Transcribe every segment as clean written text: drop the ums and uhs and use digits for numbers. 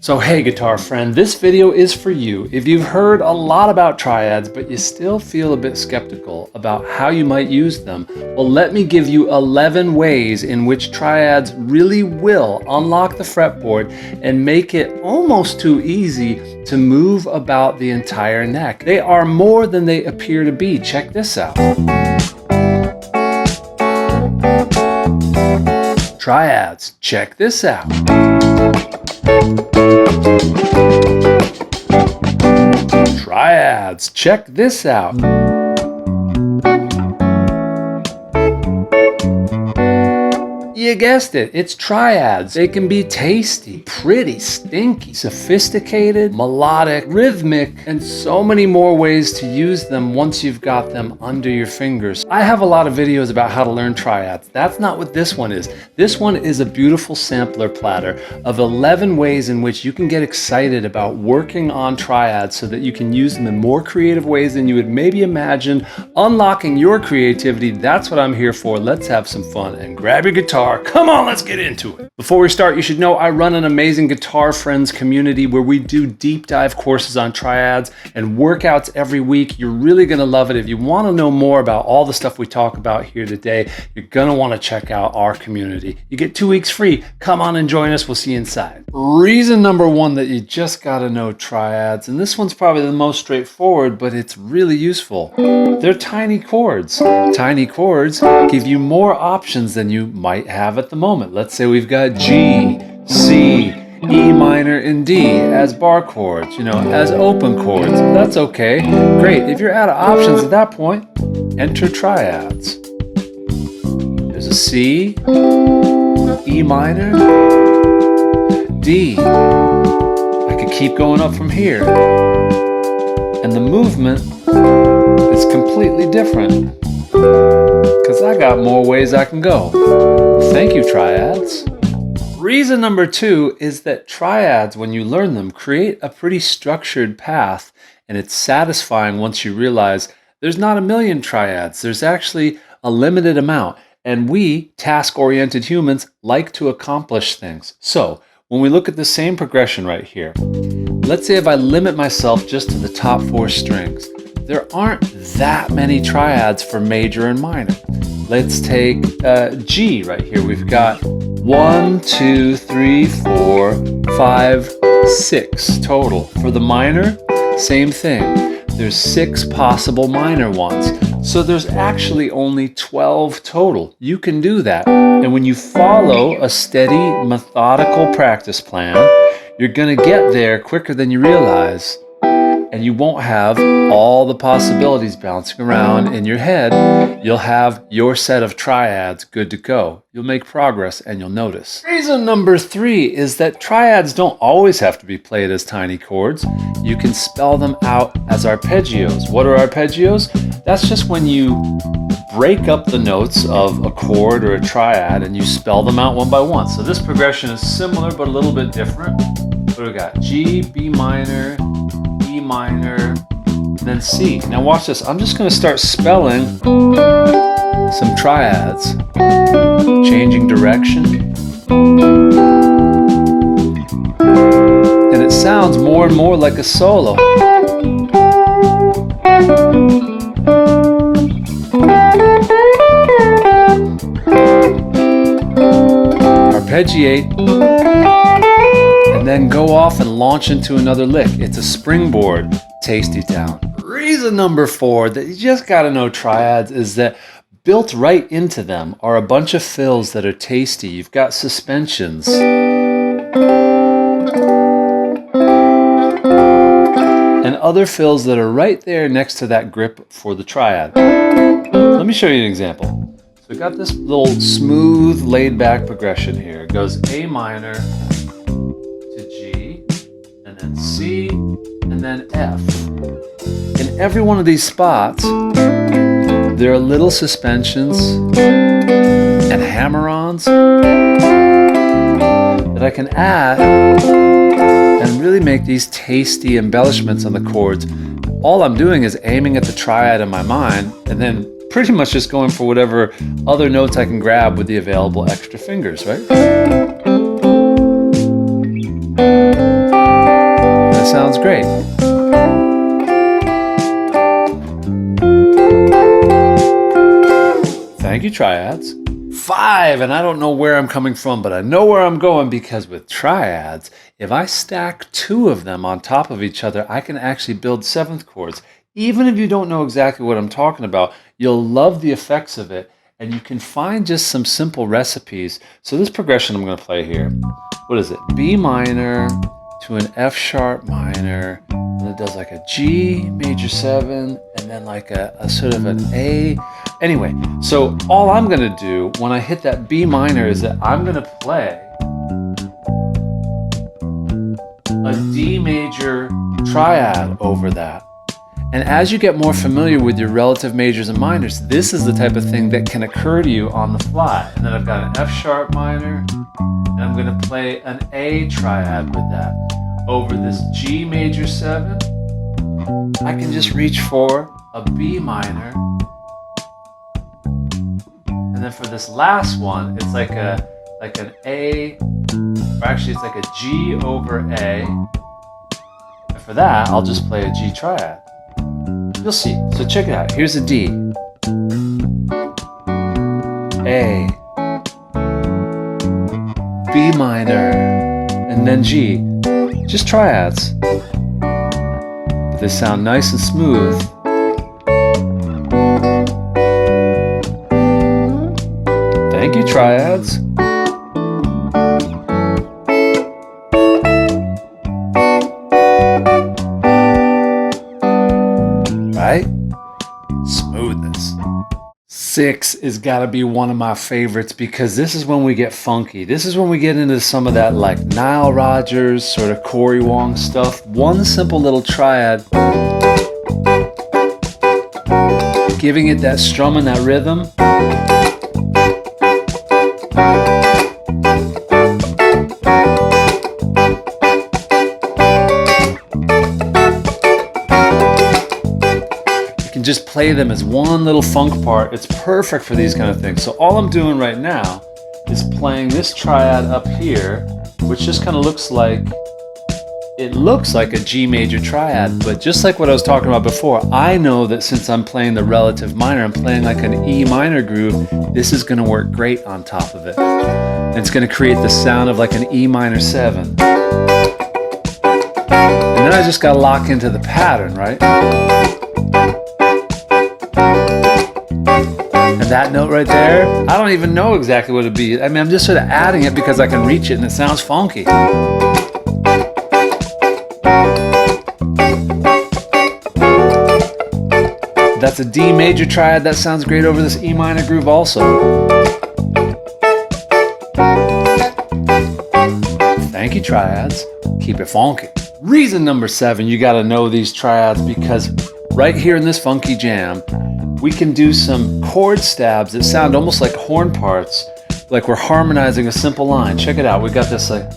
So hey guitar friend, this video is for you. If you've heard a lot about triads, but you still feel a bit skeptical about how you might use them, well, let me give you 11 ways in which triads really will unlock the fretboard and make it almost too easy to move about the entire neck. They are more than they appear to be. Check this out. Triads, check this out. Triads, check this out. You guessed it, it's triads. They can be tasty, pretty, stinky, sophisticated, melodic, rhythmic, and so many more ways to use them once you've got them under your fingers. I have a lot of videos about how to learn triads. That's not what this one is. This one is a beautiful sampler platter of 11 ways in which you can get excited about working on triads so that you can use them in more creative ways than you would maybe imagine. Unlocking your creativity, that's what I'm here for. Let's have some fun and grab your guitar. Come on, let's get into it. Before we start, you should know I run an amazing Guitar Friends community where we do deep dive courses on triads and workouts every week. You're really gonna love it. If you wanna know more about all the stuff we talk about here today, you're gonna wanna check out our community. You get 2 weeks free. Come on and join us, we'll see you inside. Reason number one that you just gotta know triads, and this one's probably the most straightforward, but it's really useful. They're tiny chords. Tiny chords give you more options than you might have at the moment. Let's say we've got G, C, E minor, and D as bar chords, as open chords. That's okay. Great. If you're out of options at that point, enter triads. There's a C, E minor, D. I could keep going up from here. And the movement is completely different because I got more ways I can go. Thank you, triads. Reason number two is that triads, when you learn them, create a pretty structured path, and it's satisfying once you realize there's not a million triads. There's actually a limited amount, and we, task-oriented humans, like to accomplish things. So, when we look at the same progression right here, let's say if I limit myself just to the top 4 strings, there aren't that many triads for major and minor. Let's take G right here. We've got 1, 2, 3, 4, 5, 6 total. For the minor, same thing. There's 6 possible minor ones. So there's actually only 12 total. You can do that. And when you follow a steady, methodical practice plan, you're gonna get there quicker than you realize. And you won't have all the possibilities bouncing around in your head. You'll have your set of triads good to go. You'll make progress and you'll notice. Reason number 3 is that triads don't always have to be played as tiny chords. You can spell them out as arpeggios. What are arpeggios? That's just when you break up the notes of a chord or a triad and you spell them out one by one. So this progression is similar but a little bit different. What do we got? G, B minor, E minor, and then C. Now watch this. I'm just going to start spelling some triads. Changing direction. And it sounds more and more like a solo. Arpeggiate. And then go off and launch into another lick. It's a springboard. Tasty town. Reason number 4 that you just gotta know triads is that built right into them are a bunch of fills that are tasty. You've got suspensions. And other fills that are right there next to that grip for the triad. Let me show you an example. So we've got this little smooth, laid-back progression here. It goes A minor, then C, and then F. In every one of these spots, there are little suspensions and hammer-ons that I can add and really make these tasty embellishments on the chords. All I'm doing is aiming at the triad in my mind and then pretty much just going for whatever other notes I can grab with the available extra fingers, right? great. Thank you, triads. 5, and I don't know where I'm coming from, but I know where I'm going, because with triads, if I stack 2 of them on top of each other, I can actually build 7th chords. Even if you don't know exactly what I'm talking about, you'll love the effects of it, and you can find just some simple recipes. So this progression I'm going to play here, what is it? B minor to an F sharp minor, and it does like a G major 7, and then like a sort of an A. Anyway, so all I'm going to do when I hit that B minor is that I'm going to play a D major triad over that. And as you get more familiar with your relative majors and minors, this is the type of thing that can occur to you on the fly. And then I've got an F sharp minor, and I'm going to play an A triad with that. Over this G major 7, I can just reach for a B minor. And then for this last one, it's like an A, or actually it's like a G over A. And for that, I'll just play a G triad. You'll see. So check it out. Here's a D, A, B minor, and then G. Just triads. But they sound nice and smooth. Thank you, triads. Right? Smoothness. 6 is gotta be one of my favorites, because this is when we get funky. This is when we get into some of that like Nile Rodgers, sort of Corey Wong stuff. One simple little triad, giving it that strum and that rhythm. Just play them as one little funk part. It's perfect for these kind of things. So all I'm doing right now is playing this triad up here, which just kind of looks like a G major triad. But just like what I was talking about before, I know that since I'm playing the relative minor, I'm playing like an E minor groove, this is going to work great on top of it. And it's going to create the sound of like an E minor 7. And then I just got to lock into the pattern, right? And that note right there, I don't even know exactly what it'd be. I mean, I'm just sort of adding it because I can reach it and it sounds funky. That's a D major triad. That sounds great over this E minor groove also. Thank you, triads. Keep it funky. Reason number 7, you got to know these triads, because right here in this funky jam, we can do some chord stabs that sound almost like horn parts, like we're harmonizing a simple line. Check it out. We got this like.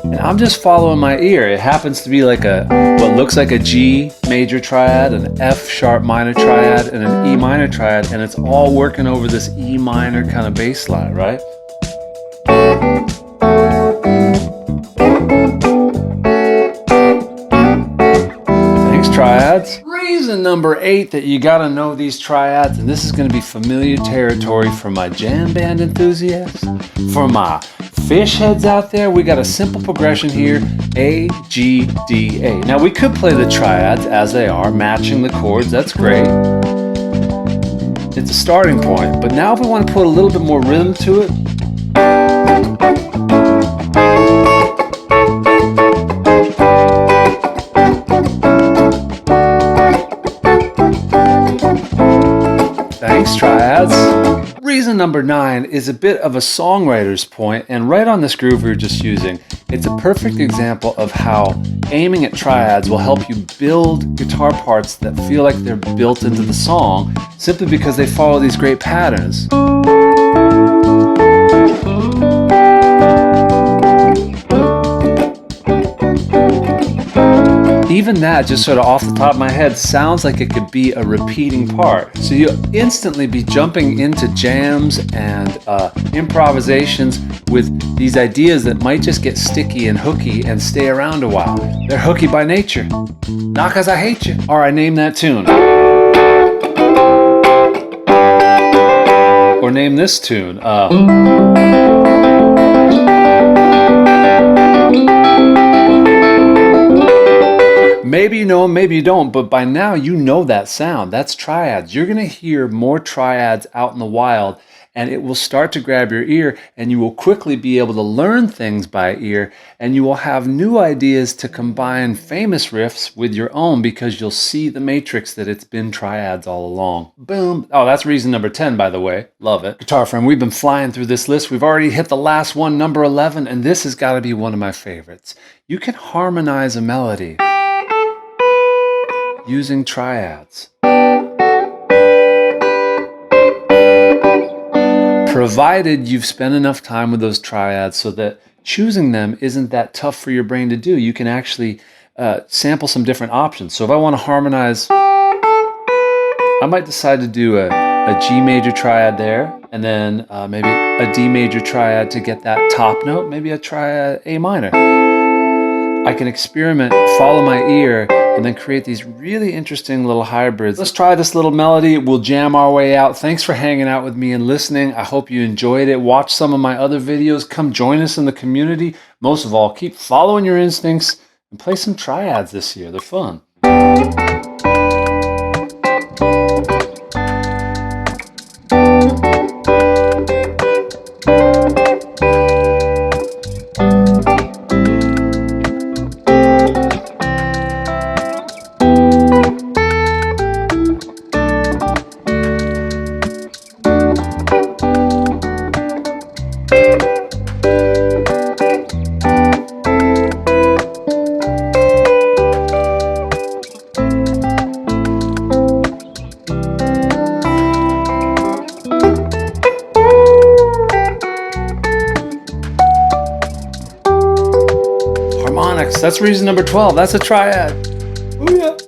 And I'm just following my ear. It happens to be like what looks like a G major triad, an F sharp minor triad, and an E minor triad, and it's all working over this E minor kind of bass line, right? Thanks, triads. Reason number 8 that you gotta know these triads, and this is gonna be familiar territory for my jam band enthusiasts, for my fish heads out there. We got a simple progression here, A, G, D, A. Now we could play the triads as they are, matching the chords, that's great. It's a starting point, but now if we want to put a little bit more rhythm to it, thanks, triads. Reason number 9 is a bit of a songwriter's point, and right on this groove we were just using, it's a perfect example of how aiming at triads will help you build guitar parts that feel like they're built into the song, simply because they follow these great patterns. even that, just sort of off the top of my head, sounds like it could be a repeating part. So you'll instantly be jumping into jams and improvisations with these ideas that might just get sticky and hooky and stay around a while. They're hooky by nature. Not 'cause I hate you. All right, name that tune. Or name this tune. Maybe you know them, maybe you don't, but by now you know that sound. That's triads. You're going to hear more triads out in the wild, and it will start to grab your ear, and you will quickly be able to learn things by ear, and you will have new ideas to combine famous riffs with your own because you'll see the matrix that it's been triads all along. Boom. Oh, that's reason number 10, by the way. Love it. Guitar friend, we've been flying through this list. We've already hit the last one, number 11, and this has got to be one of my favorites. You can harmonize a melody using triads, provided you've spent enough time with those triads so that choosing them isn't that tough for your brain to do. You can actually sample some different options. So if I want to harmonize, I might decide to do a G major triad there, and then maybe a D major triad to get that top note, maybe a triad A minor. I can experiment, follow my ear, and then create these really interesting little hybrids. Let's try this little melody. We'll jam our way out. Thanks for hanging out with me and listening. I hope you enjoyed it. Watch some of my other videos. Come join us in the community. Most of all, keep following your instincts and play some triads this year. They're fun. Harmonics, that's reason number 12. That's a triad.